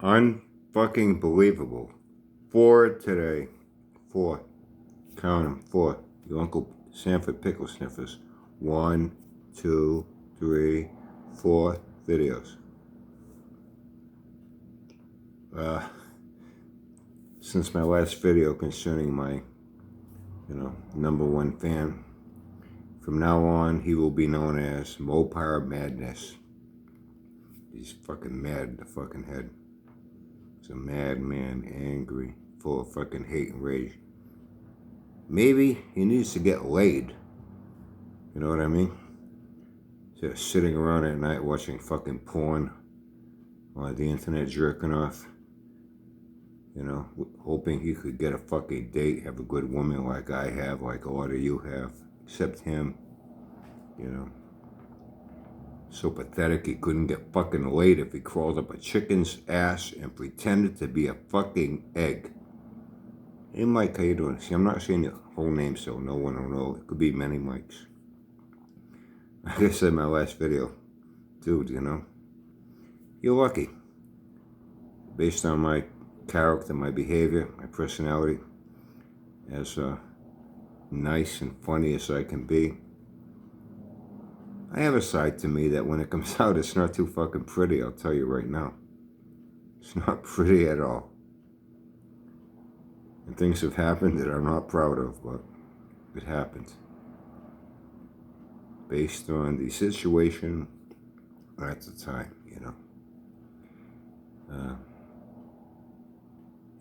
Unfucking believable. Four today. Four. Count them. Four. Your Uncle Sanford Pickle Sniffers. 1, 2, 3, 4 videos. Since my last video concerning my, #1 fan, from now on he will be known as Mopar Madness. He's fucking mad in the fucking head. He's a madman, angry, full of fucking hate and rage. Maybe he needs to get laid. You know what I mean? Just sitting around at night watching fucking porn on the internet, jerking off. Hoping he could get a fucking date, have a good woman like I have, like a lot of you have, except him. So pathetic he couldn't get fucking laid if he crawled up a chicken's ass and pretended to be a fucking egg. Hey Mike, how you doing? See, I'm not saying your whole name so no one will know. It could be many Mikes. Like I said in my last video, dude, you're lucky. Based on my character, my behavior, my personality, as nice and funny as I can be, I have a side to me that when it comes out, it's not too fucking pretty, I'll tell you right now. It's not pretty at all. And things have happened that I'm not proud of, but it happened. Based on the situation at the time,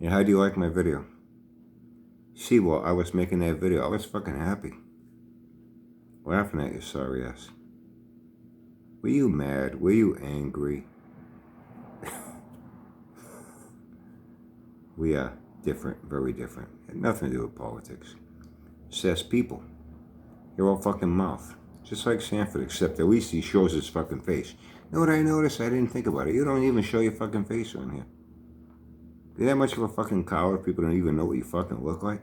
how do you like my video? See, while I was making that video, I was fucking happy. Laughing at your sorry ass. Were you mad? Were you angry? We are different, very different. Had nothing to do with politics. It's as people. You're all fucking mouth. Just like Sanford, except at least he shows his fucking face. You know what I noticed? I didn't think about it. You don't even show your fucking face on here. You're that much of a fucking coward, people don't even know what you fucking look like.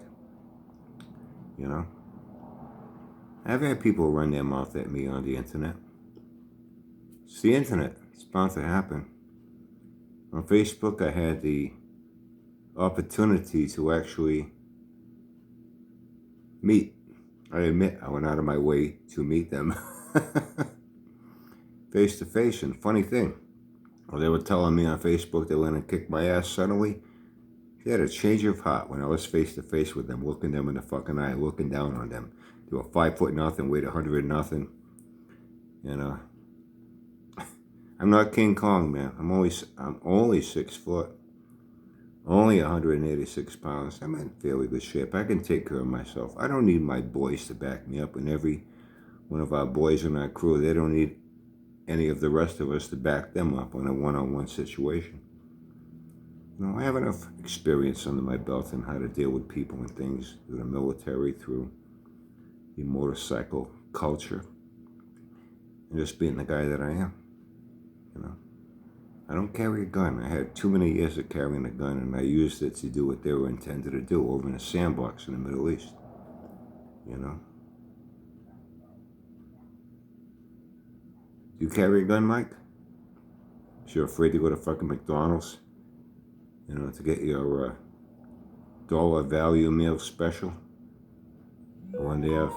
I've had people run their mouth at me on the internet. It's the internet. It's bound to happen. On Facebook, I had the opportunity to actually meet. I admit I went out of my way to meet them. Face to face, and funny thing, they were telling me on Facebook they were going to kick my ass suddenly. They had a change of heart when I was face to face with them, looking them in the fucking eye, looking down on them. They were 5'0", weighed 100 nothing. I'm not King Kong, man. I'm only 6 foot, only 186 pounds. I'm in fairly good shape. I can take care of myself. I don't need my boys to back me up, and every one of our boys in our crew, they don't need any of the rest of us to back them up on a one-on-one situation. I have enough experience under my belt in how to deal with people and things through the military, through the motorcycle culture, and just being the guy that I am. I don't carry a gun. I had too many years of carrying a gun, and I used it to do what they were intended to do over in a sandbox in the Middle East. Do you carry a gun, Mike? You're afraid to go to fucking McDonald's, to get your dollar value meal special? The one they have.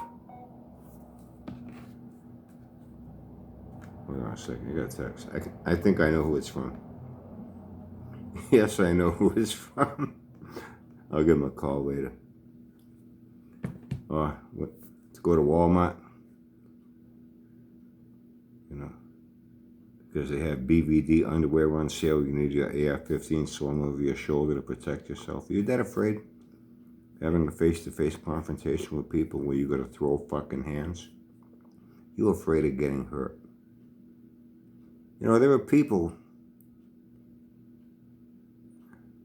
Hold on a second, I got a text. I think I know who it's from. Yes, I know who it's from. I'll give him a call later. To go to Walmart, because they have BVD underwear on sale. You need your AR-15 slung over your shoulder to protect yourself. Are you that afraid? Having a face-to-face confrontation with people where you got to throw fucking hands? You afraid of getting hurt? There are people,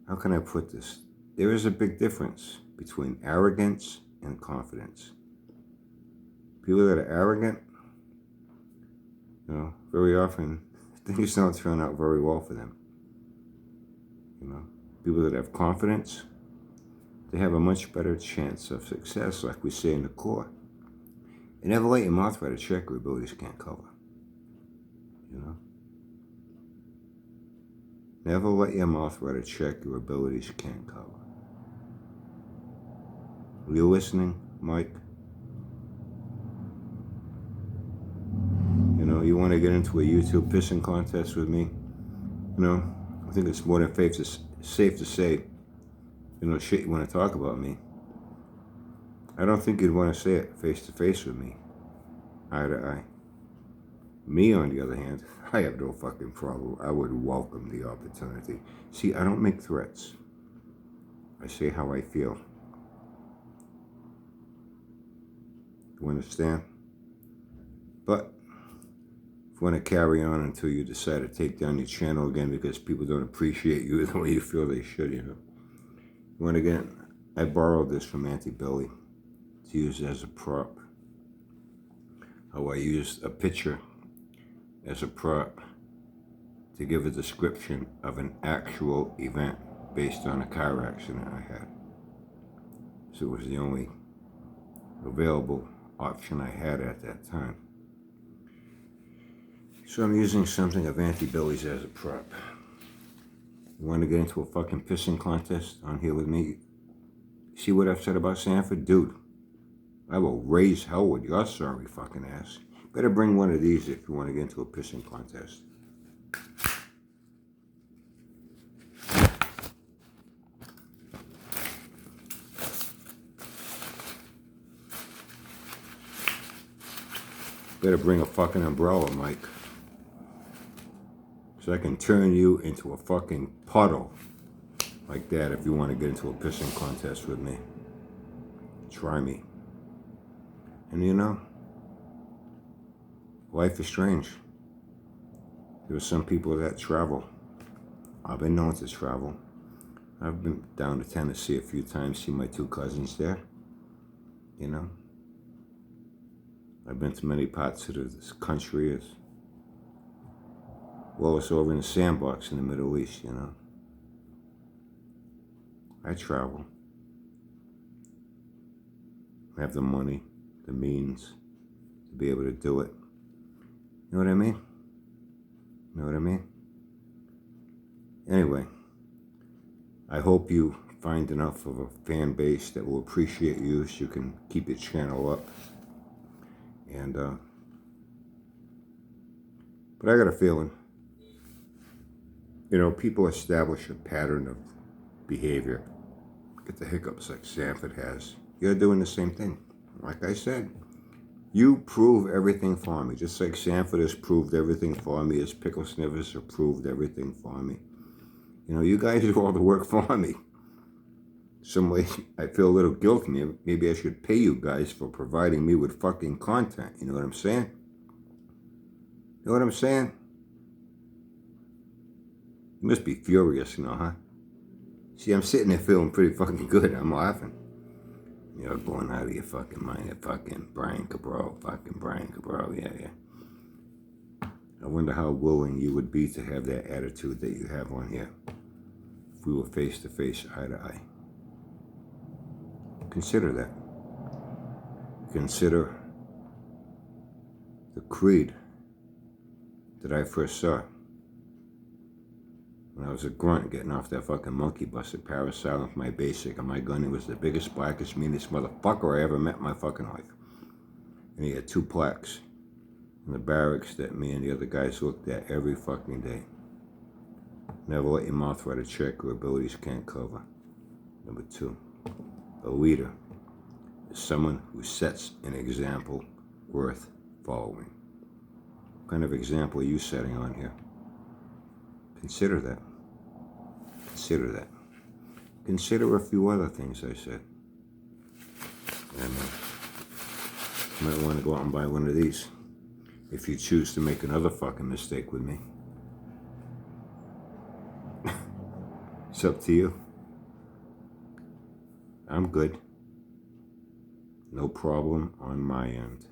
how can I put this? There is a big difference between arrogance and confidence. People that are arrogant, very often things don't turn out very well for them. People that have confidence, they have a much better chance of success, like we say in the Corps. You never let your mouth write a check your abilities can't cover. Never let your mouth write a check your abilities can't cover. Are you listening, Mike? You know, you want to get into a YouTube pissing contest with me? You know, I think it's more than safe to say, you know, shit you want to talk about me. I don't think you'd want to say it face to face with me, eye to eye. Me, on the other hand, I have no fucking problem. I would welcome the opportunity. See, I don't make threats. I say how I feel. You understand? But if you want to carry on until you decide to take down your channel again because people don't appreciate you the way you feel they should, you know. You want to get, I borrowed this from Auntie Billy to use as a prop. How I used a picture as a prop to give a description of an actual event based on a car accident I had. So it was the only available option I had at that time. So I'm using something of Auntie Billy's as a prop. You want to get into a fucking pissing contest on here with me? See what I've said about Sanford? Dude, I will raise hell with your sorry fucking ass. Better bring one of these if you want to get into a pissing contest. Better bring a fucking umbrella, Mike. So I can turn you into a fucking puddle like that if you want to get into a pissing contest with me. Try me. And you know, life is strange. There are some people that travel. I've been known to travel. I've been down to Tennessee a few times, see my 2 cousins there. You know, I've been to many parts of this country as well as over in the sandbox in the Middle East, you know. I travel. I have the money, the means to be able to do it. You know what I mean? You know what I mean? Anyway, I hope you find enough of a fan base that will appreciate you so you can keep your channel up. And, but I got a feeling, you know, people establish a pattern of behavior. Get the hiccups like Sanford has. You're doing the same thing. Like I said, you prove everything for me. Just like Sanford has proved everything for me, as Pickle Sniffers have proved everything for me. You know, you guys do all the work for me. Some way I feel a little guilty. Maybe I should pay you guys for providing me with fucking content. You know what I'm saying? You know what I'm saying? You must be furious, you know, huh? See, I'm sitting there feeling pretty fucking good. I'm laughing. You're going out of your fucking mind. Fucking Brian Cabral. Fucking Brian Cabral. Yeah. I wonder how willing you would be to have that attitude that you have on here if we were face to face, eye to eye. Consider that. Consider the creed that I first saw when I was a grunt getting off that fucking monkey bus at Paris Island with my basic and my gun. He was the biggest, blackest, meanest motherfucker I ever met in my fucking life. And he had 2 plaques in the barracks that me and the other guys looked at every fucking day. Never let your mouth write a check your abilities can't cover. Number 2, a leader is someone who sets an example worth following. What kind of example are you setting on here? Consider that. Consider that. Consider a few other things I said. And you might want to go out and buy one of these if you choose to make another fucking mistake with me. It's up to you. I'm good. No problem on my end.